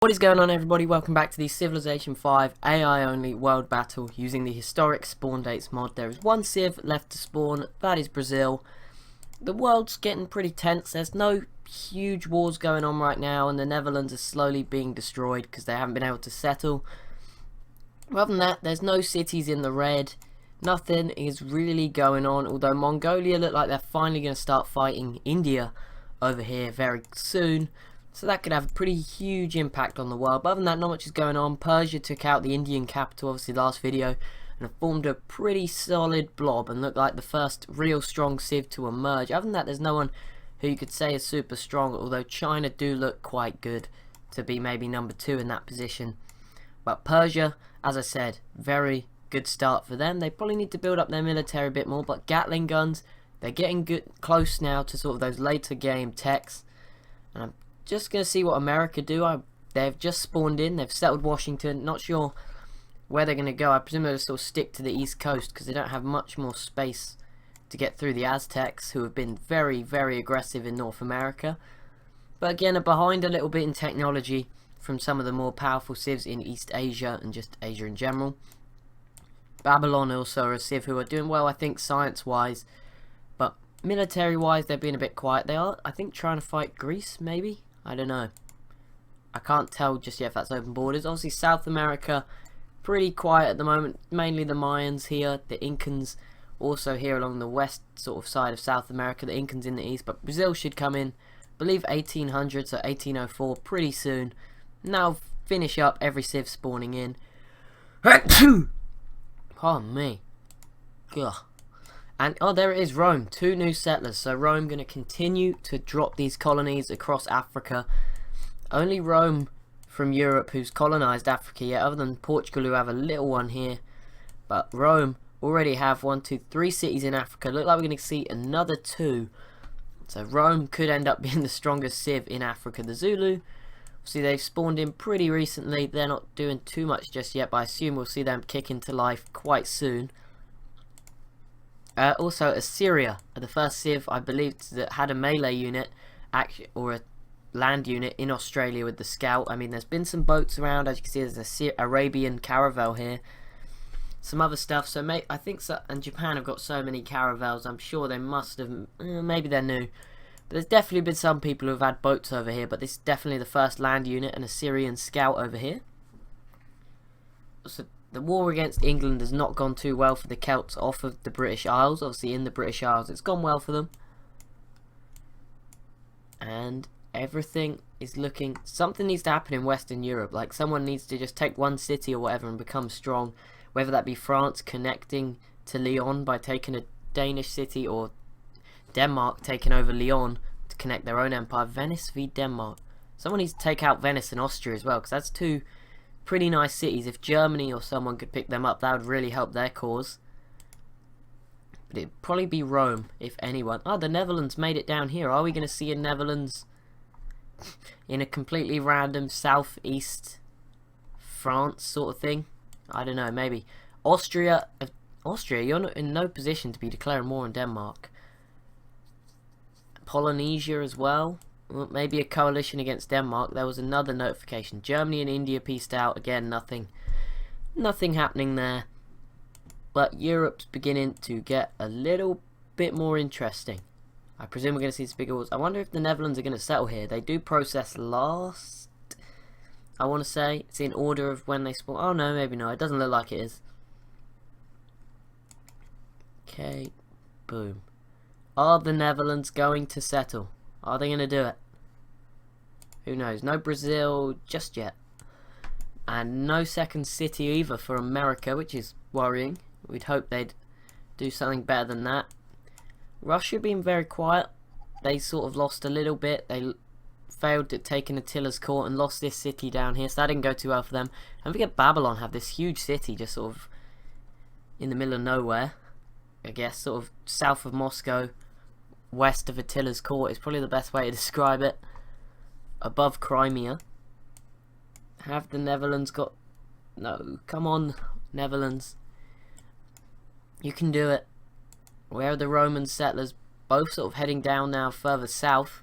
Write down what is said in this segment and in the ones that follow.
What is going on, everybody? Welcome back to the Civilization V AI only world battle using the historic spawn dates mod. There is one civ left to spawn, that is Brazil. The world's getting pretty tense. There's no huge wars going on right now, and the Netherlands are slowly being destroyed because they haven't been able to settle. Other than that, there's no cities in the red. Nothing is really going on, although Mongolia look like they're finally going to start fighting India over here very soon. So that could have a pretty huge impact on the world. But other than that, not much is going on. Persia took out the Indian capital, obviously last video, and formed a pretty solid blob and looked like the first real strong civ to emerge. Other than that, there's no one who you could say is super strong, although China do look quite good to be maybe number 2 in that position. But Persia, as I said, very good start for them. They probably need to build up their military a bit more, but Gatling guns, they're getting good, close now to sort of those later game techs. And I'm just going to see what America do. They've just spawned in. They've settled Washington. Not sure where they're going to go. I presume they'll sort of stick to the east coast because they don't have much more space to get through the Aztecs, who have been very, very aggressive in North America. But again, are behind a little bit in technology from some of the more powerful civs in East Asia and just Asia in general. Babylon also are a civ who are doing well, I think, science-wise. But military-wise, they're being a bit quiet. They are, I think, trying to fight Greece, maybe? I don't know. I can't tell just yet if that's open borders. Obviously, South America, pretty quiet at the moment. Mainly the Mayans here. The Incans also here along the west sort of side of South America. The Incans in the east. But Brazil should come in, I believe 1800, so 1804, pretty soon. Now finish up every civ spawning in. Pardon me. Ugh. And, oh, there it is, Rome. 2 new settlers. So Rome going to continue to drop these colonies across Africa. Only Rome from Europe who's colonized Africa yet, other than Portugal, who have a little one here. But Rome already have 1, 2, 3 cities in Africa. Look like we're going to see another 2. So Rome could end up being the strongest civ in Africa. The Zulu, see, they've spawned in pretty recently. They're not doing too much just yet, but I assume we'll see them kick into life quite soon. Also, Assyria, the first civ, I believe, that had a melee unit, or a land unit in Australia with the scout. I mean, there's been some boats around. As you can see, there's an Arabian caravel here. Some other stuff. So, I think, and Japan have got so many caravels. I'm sure they must have, maybe they're new. But there's definitely been some people who have had boats over here. But this is definitely the first land unit, an Assyrian scout over here. So, the war against England has not gone too well for the Celts off of the British Isles. Obviously, in the British Isles, it's gone well for them. And everything is looking... Something needs to happen in Western Europe. Like, someone needs to just take one city or whatever and become strong. Whether that be France connecting to Lyon by taking a Danish city, or Denmark taking over Lyon to connect their own empire. Venice v Denmark. Someone needs to take out Venice and Austria as well, because that's 2... pretty nice cities. If Germany or someone could pick them up, that would really help their cause. But it'd probably be Rome, if anyone. Oh, the Netherlands made it down here. Are we going to see a Netherlands in a completely random southeast France sort of thing? I don't know, maybe. Austria, you're not in no position to be declaring war on Denmark. Polynesia as well. Maybe a coalition against Denmark. There was another notification. Germany and India peaced out. Again, nothing happening there. But Europe's beginning to get a little bit more interesting. I presume we're going to see some bigger wars. I wonder if the Netherlands are going to settle here. They do process last, I want to say. It's in order of when they spawn. Oh no, maybe not. It doesn't look like it is. Okay, boom. Are the Netherlands going to settle? Are they going to do it? Who knows? No Brazil just yet. And no second city either for America, which is worrying. We'd hope they'd do something better than that. Russia being very quiet. They sort of lost a little bit. They failed at taking Attila's court and lost this city down here, so that didn't go too well for them. And forget Babylon have this huge city just sort of in the middle of nowhere. I guess sort of south of Moscow, west of Attila's court is probably the best way to describe it. Above Crimea. Have the Netherlands got... No, come on, Netherlands. You can do it. Where are the Roman settlers? Both sort of heading down now further south.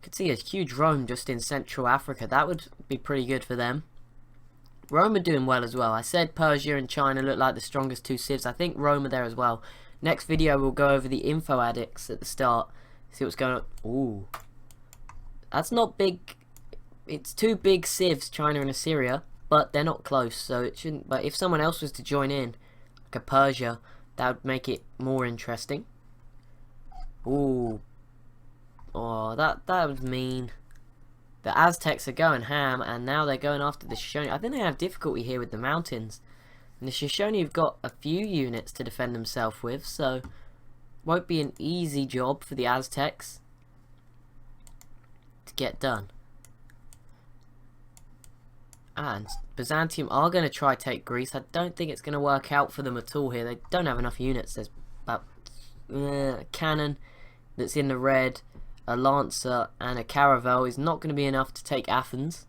Could see a huge Rome just in Central Africa. That would be pretty good for them. Rome are doing well as well. I said Persia and China look like the strongest two civs. I think Rome are there as well. Next video we'll go over the info addicts at the start. See what's going on. Ooh. That's not big. It's two big civs, China and Assyria, but they're not close, so it shouldn't. But if someone else was to join in, like a Persia, that would make it more interesting. Ooh. Oh, that was mean. The Aztecs are going ham, and now they're going after the Shoshone. I think they have difficulty here with the mountains. And the Shoshone have got a few units to defend themselves with, so won't be an easy job for the Aztecs to get done. And Byzantium are going to try take Greece. I don't think it's going to work out for them at all here. They don't have enough units. There's about a cannon that's in the red, a lancer and a caravel is not going to be enough to take Athens.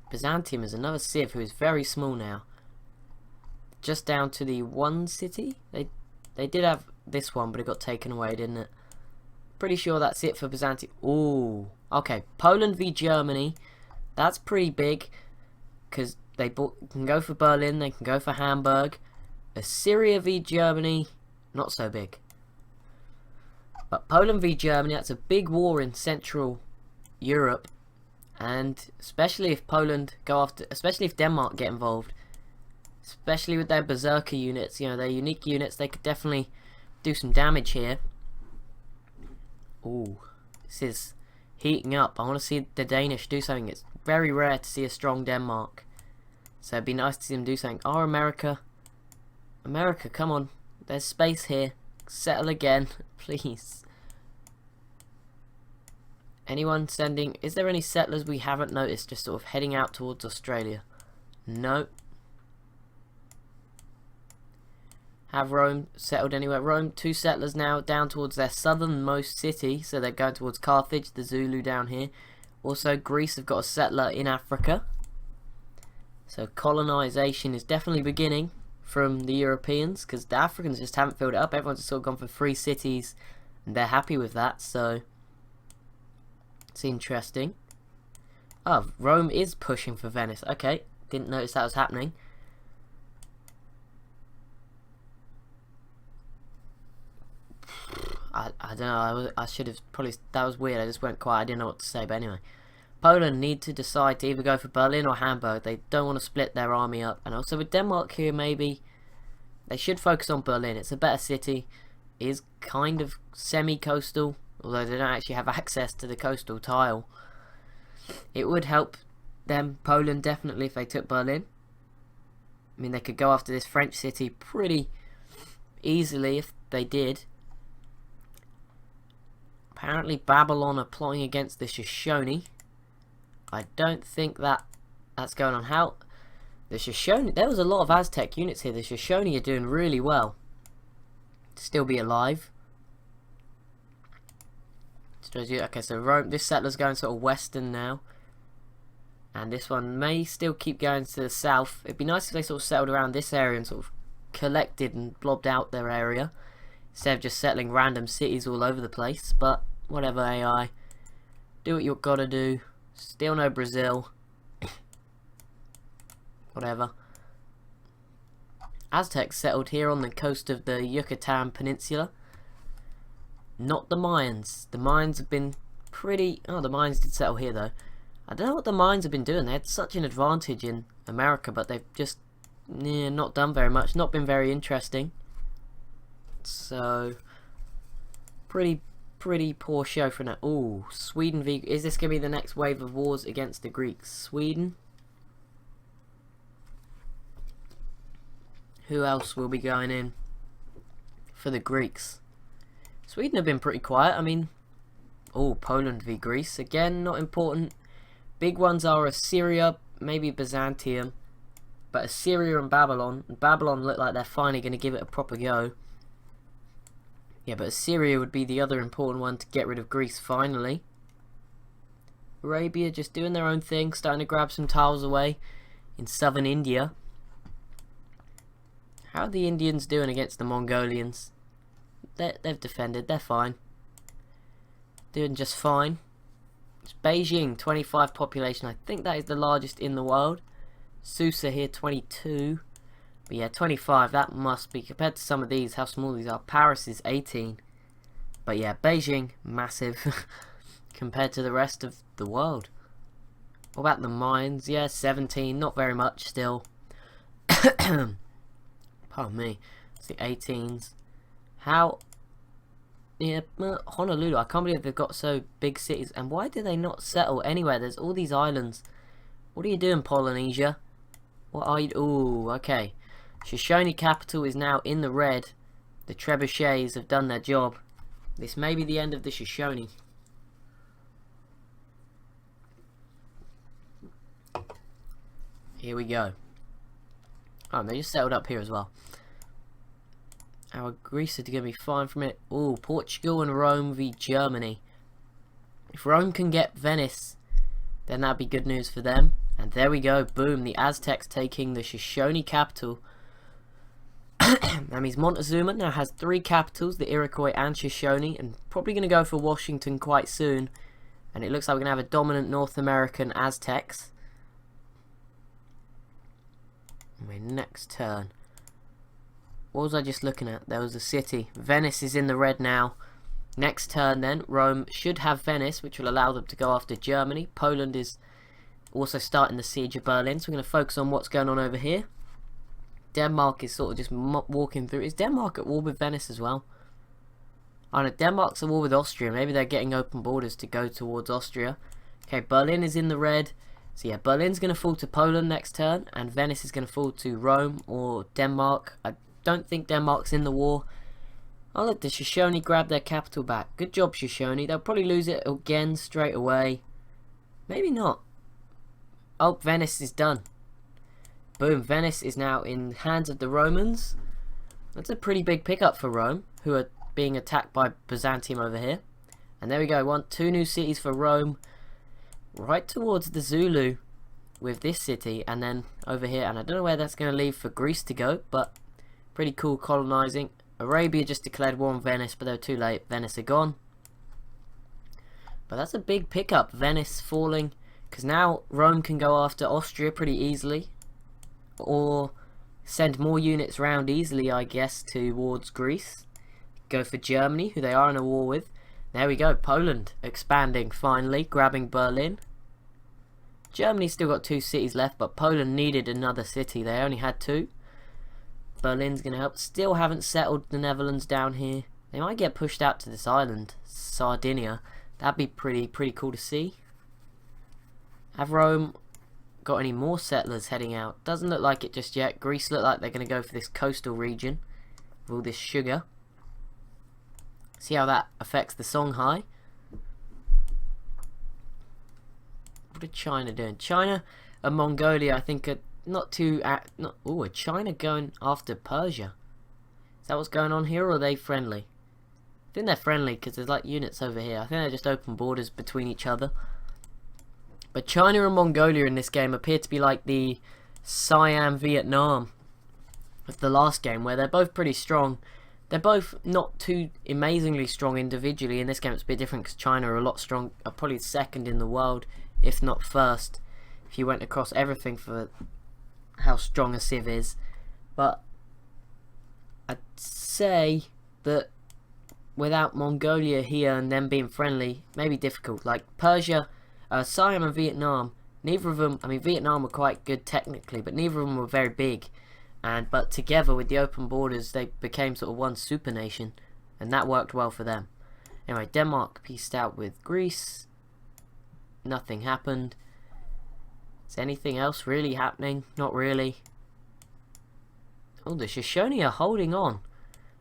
Byzantium is another civ who is very small now. Just down to the one city. They did have this one, but it got taken away, didn't it? Pretty sure that's it for Byzantium. Ooh. Okay, Poland v Germany. That's pretty big, because they can go for Berlin, they can go for Hamburg. Assyria v Germany, not so big. But Poland v Germany, that's a big war in Central Europe, and especially if Poland go after, especially if Denmark get involved, especially with their berserker units, you know, their unique units, they could definitely do some damage here. Ooh, this is heating up. I want to see the Danish do something. It's very rare to see a strong Denmark, so it'd be nice to see them do something. Oh, America, come on, there's space here. Settle again, please. Anyone sending? Is there any settlers we haven't noticed just sort of heading out towards Australia? No. Have Rome settled anywhere? Rome, 2 settlers now down towards their southernmost city, so they're going towards Carthage, the Zulu down here. Also, Greece have got a settler in Africa. So colonization is definitely beginning from the Europeans, because the Africans just haven't filled it up. Everyone's just sort of gone for 3 cities, and they're happy with that, so it's interesting. Oh, Rome is pushing for Venice. Okay, didn't notice that was happening. I don't know, I should have probably, that was weird, I just went quiet, I didn't know what to say, but anyway. Poland need to decide to either go for Berlin or Hamburg. They don't want to split their army up. And also with Denmark here, maybe they should focus on Berlin. It's a better city. It is kind of semi-coastal, although they don't actually have access to the coastal tile. It would help them, Poland, definitely, if they took Berlin. I mean, they could go after this French city pretty easily if they did. Apparently Babylon are plotting against the Shoshone. I don't think that's going on. How the Shoshone, there was a lot of Aztec units here. The Shoshone are doing really well to still be alive. Okay, so Rome, this settler's going sort of western now, and this one may still keep going to the south. It'd be nice if they sort of settled around this area and sort of collected and blobbed out their area instead of just settling random cities all over the place. But whatever, AI, do what you've got to do. Still no Brazil. Whatever. Aztecs settled here on the coast of the Yucatan Peninsula. Not the Mayans. The Mayans have been pretty... Oh, the Mayans did settle here though. I don't know what the Mayans have been doing. They had such an advantage in America, but they've just not done very much. Not been very interesting. So, pretty poor show for now. Ooh, Sweden v... Is this going to be the next wave of wars against the Greeks? Sweden? Who else will be going in for the Greeks? Sweden have been pretty quiet. I mean... Oh, Poland v Greece. Again, not important. Big ones are Assyria, maybe Byzantium. But Assyria and Babylon. Babylon look like they're finally going to give it a proper go. Yeah, but Assyria would be the other important one to get rid of Greece finally. Arabia just doing their own thing, starting to grab some tiles away in southern India. How are the Indians doing against the Mongolians? They've defended, they're fine. doing just fine. It's Beijing, 25 population. I think that is the largest in the world. Susa here, 22. But yeah, 25, that must be, compared to some of these, how small these are. Paris is 18. But yeah, Beijing, massive compared to the rest of the world. What about the mines? Yeah, 17, not very much still. Pardon me. It's the 18s. How? Yeah, Honolulu. I can't believe they've got so big cities. And why do they not settle anywhere? There's all these islands. What are you doing, Polynesia? What are you? Ooh, okay. Shoshone capital is now in the red. The trebuchets have done their job. This may be the end of the Shoshone. Here we go. Oh, they just settled up here as well. Our Greece are going to be fine from it. Ooh, Portugal and Rome v Germany. If Rome can get Venice, then that'd be good news for them. And there we go, boom, the Aztecs taking the Shoshone capital. That means Montezuma now has 3 capitals, the Iroquois and Shoshone, and probably going to go for Washington quite soon. And it looks like we're going to have a dominant North American Aztecs. My next turn. What was I just looking at? There was a city. Venice is in the red now. Next turn then, Rome should have Venice, which will allow them to go after Germany. Poland is also starting the siege of Berlin, so we're going to focus on what's going on over here. Denmark is sort of just walking through. Is Denmark at war with Venice as well? Oh no, Denmark's at war with Austria. Maybe they're getting open borders to go towards Austria. Okay, Berlin is in the red. So yeah, Berlin's going to fall to Poland next turn, and Venice is going to fall to Rome or Denmark. I don't think Denmark's in the war. I'll let the Shoshone grab their capital back. Good job, Shoshone. They'll probably lose it again straight away. Maybe not. Oh, Venice is done. Boom, Venice is now in hands of the Romans. That's a pretty big pickup for Rome, who are being attacked by Byzantium over here. And there we go, 2 new cities for Rome. Right towards the Zulu with this city, and then over here. And I don't know where that's going to leave for Greece to go, but pretty cool colonizing. Arabia just declared war on Venice, but they were too late. Venice are gone. But that's a big pickup, Venice falling, because now Rome can go after Austria pretty easily, or send more units round easily, I guess, towards Greece. Go for Germany, who they are in a war with. There we go, Poland expanding finally, grabbing Berlin. Germany's still got 2 cities left, but Poland needed another city. They only had 2. Berlin's going to help. Still haven't settled the Netherlands down here. They might get pushed out to this island, Sardinia. That'd be pretty cool to see. Have Rome got any more settlers heading out? Doesn't look like it just yet. Greece look like they're going to go for this coastal region with all this sugar. See how that affects the Songhai. What are China doing? China and Mongolia, I think, are not too... are China going after Persia? Is that what's going on here, or are they friendly? I think they're friendly, because there's like units over here. I think they're just open borders between each other. But China and Mongolia in this game appear to be like the Siam Vietnam of the last game, where they're both pretty strong. They're both not too amazingly strong individually. In this game it's a bit different, because China are a lot strong, are probably second in the world, if not first, if you went across everything for how strong a Civ is. But I'd say that without Mongolia here and them being friendly, maybe difficult. Like Persia, Siam and Vietnam, neither of them, I mean Vietnam were quite good technically, but neither of them were very big. But together with the open borders, they became sort of one super nation, and that worked well for them. Anyway, Denmark pieced out with Greece. Nothing happened. Is anything else really happening? Not really. Oh, the Shoshone are holding on.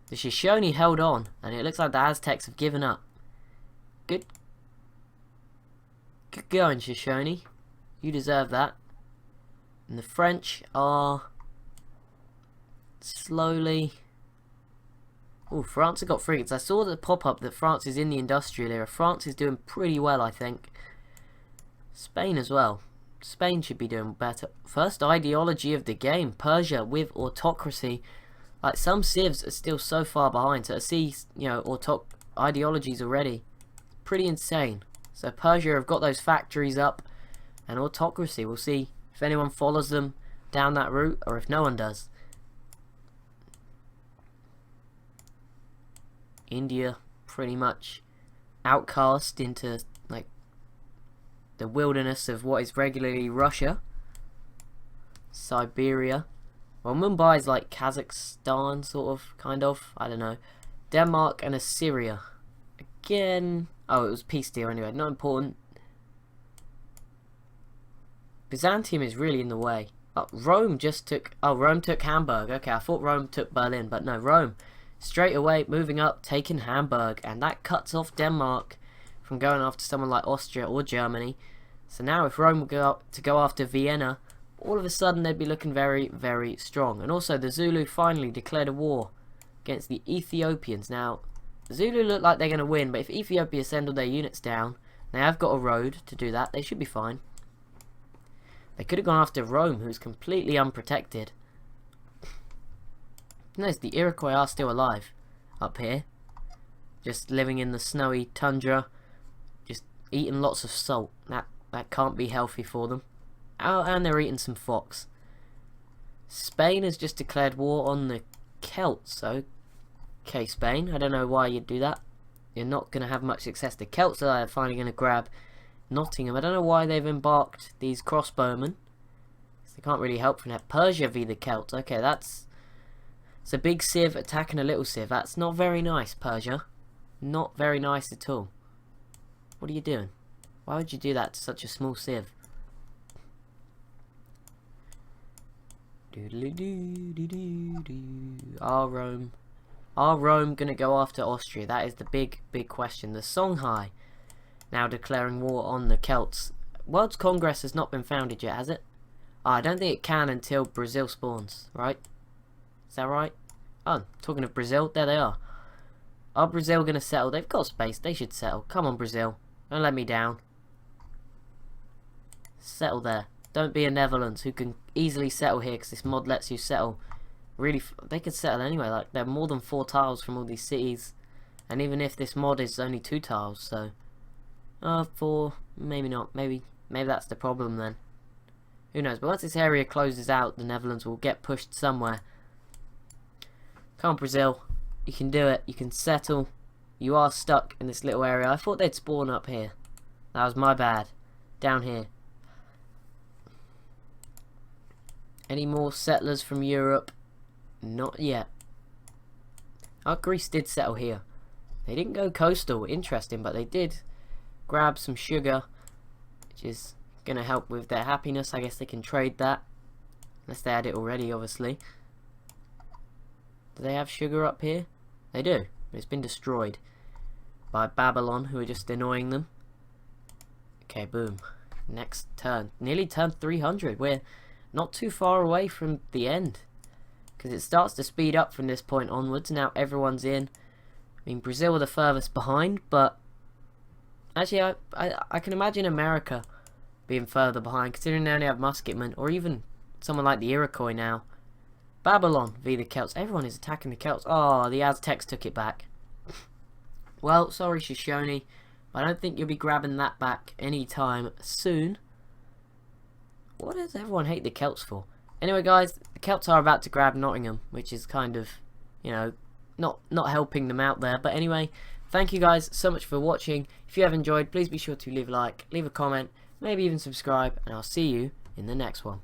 The Shoshone held on, and it looks like the Aztecs have given up. Good going, Shoshone. You deserve that. And the French are slowly... Oh, France have got frigates. I saw the pop-up that France is in the industrial era. France is doing pretty well, I think. Spain as well. Spain should be doing better. First ideology of the game. Persia with autocracy. Like, some civs are still so far behind. So to see, you know, ideologies already. pretty insane. So Persia have got those factories up, and autocracy. We'll see if anyone follows them down that route or if no one does. India pretty much outcast into like the wilderness of what is regularly Russia. Siberia. Well, Mumbai is like Kazakhstan, sort of, kind of. I don't know. Denmark and Assyria. Again. Oh, it was peace deal anyway. Not important. Byzantium is really in the way. Oh, Rome just took... Oh, Rome took Hamburg. Okay, I thought Rome took Berlin, but no, Rome. Straight away, moving up, taking Hamburg. And that cuts off Denmark from going after someone like Austria or Germany. So now if Rome were to go after Vienna, all of a sudden they'd be looking very, very strong. And also the Zulu finally declared a war against the Ethiopians. Now, the Zulu look like they're going to win, but if Ethiopia send all their units down, they have got a road to do that, they should be fine. They could have gone after Rome, who's completely unprotected. Notice the Iroquois are still alive up here. Just living in the snowy tundra. Just eating lots of salt. That can't be healthy for them. Oh, and they're eating some fox. Spain has just declared war on the Celts. Okay, Spain. I don't know why you'd do that. You're not going to have much success. The Celts are finally going to grab Nottingham. I don't know why they've embarked these crossbowmen. They can't really help from that. Persia v the Celts. Okay, it's a big civ attacking a little civ. That's not very nice, Persia. Not very nice at all. What are you doing? Why would you do that to such a small civ? Are Rome gonna go after Austria? That is the big question. The Songhai now declaring war on the Celts. World's Congress has not been founded yet, has it? Oh, I don't think it can until Brazil spawns, right? Is that right? Oh, talking of Brazil, there they are. Are Brazil gonna settle? They've got space, they should settle. Come on, Brazil. Don't let me down. Settle there. Don't be a Netherlands who can easily settle here, because this mod lets you settle. Really, they could settle anyway. Like, they're more than 4 tiles from all these cities. And even if this mod is only 2 tiles, so... 4, maybe not. Maybe that's the problem then. Who knows? But once this area closes out, the Netherlands will get pushed somewhere. Come on, Brazil. You can do it. You can settle. You are stuck in this little area. I thought they'd spawn up here. That was my bad. Down here. Any more settlers from Europe? Not yet. Oh, Greece did settle here. They didn't go coastal. Interesting, but they did grab some sugar, which is going to help with their happiness. I guess they can trade that. Unless they had it already, obviously. Do they have sugar up here? They do. It's been destroyed by Babylon, who are just annoying them. Okay, boom. Next turn. Nearly turned 300. We're not too far away from the end. Because it starts to speed up from this point onwards. Now everyone's in. I mean, Brazil are the furthest behind, but... Actually, I can imagine America being further behind, considering they only have musketmen, or even someone like the Iroquois now. Babylon v the Celts. Everyone is attacking the Celts. Oh, the Aztecs took it back. Well, sorry Shoshone, I don't think you'll be grabbing that back anytime soon. What does everyone hate the Celts for? Anyway, guys, the Celts are about to grab Nottingham, which is kind of, you know, not helping them out there. But anyway, thank you guys so much for watching. If you have enjoyed, please be sure to leave a like, leave a comment, maybe even subscribe, and I'll see you in the next one.